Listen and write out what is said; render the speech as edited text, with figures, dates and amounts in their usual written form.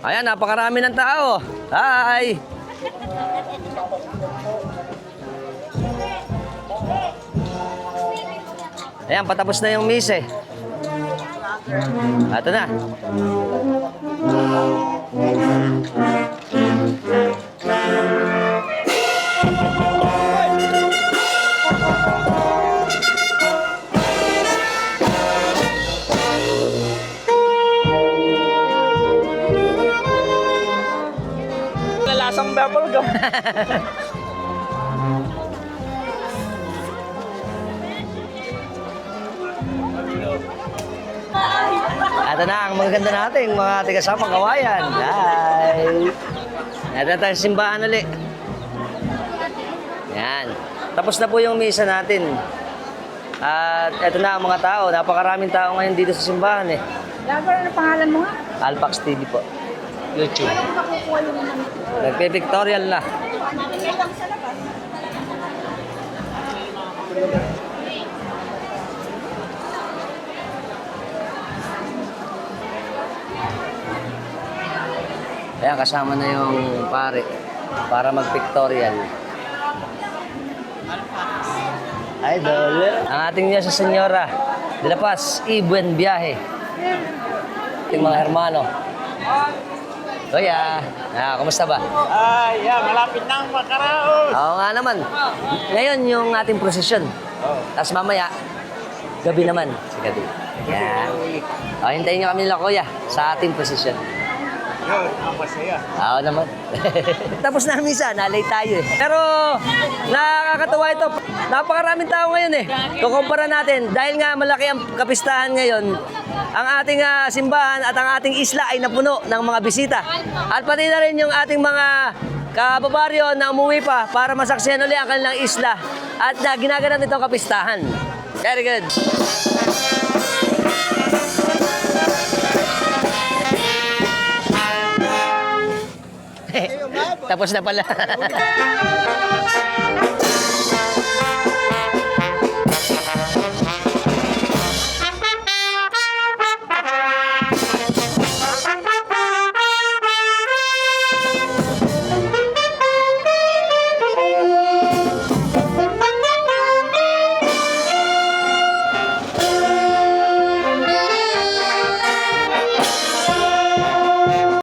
Ayan, napakarami ng tao. Hi! Ayan, patapos na yung mise. Ito na. Lasang bubble gum. Ito na ang magaganda nating mga tigasama kawayan. Hi! Ito tayo sa simbahan ulit. Yan. Tapos na po yung misa natin. At ito na ang mga tao. Napakaraming tao ngayon dito sa simbahan eh. Labar, ano pangalan mo nga? Alpax TV po. YouTube. Ano makukuha yung mga Nagpe-pictorial na. lang sa labas? Ayan, kasama na yung pare para mag-pictorial. Idol. Ang ating niya sa Senyora de la Paz, Ibuen Biyahe. Ating mga hermano. Kuya, kumusta ba? Ay, yeah, malapit na ang makaraos. Oo nga naman. Ngayon yung ating prosesyon. Tapos mamaya, gabi naman. Sa gabi. Yan. Hintayin nyo kami nila kuya sa ating prosesyon. Yun, ang masaya. Oo naman. Tapos na ang misa, nalay tayo eh. Pero nakakatawa ito. Napakaraming tao ngayon eh. Kukumpara natin, dahil nga malaki ang kapistahan ngayon, ang ating simbahan at ang ating isla ay napuno ng mga bisita. At pati na rin yung ating mga kababaryo na umuwi pa para masaksihan ulit ang kanilang isla at ginaganap nitong kapistahan. Very good. Tapos na pala.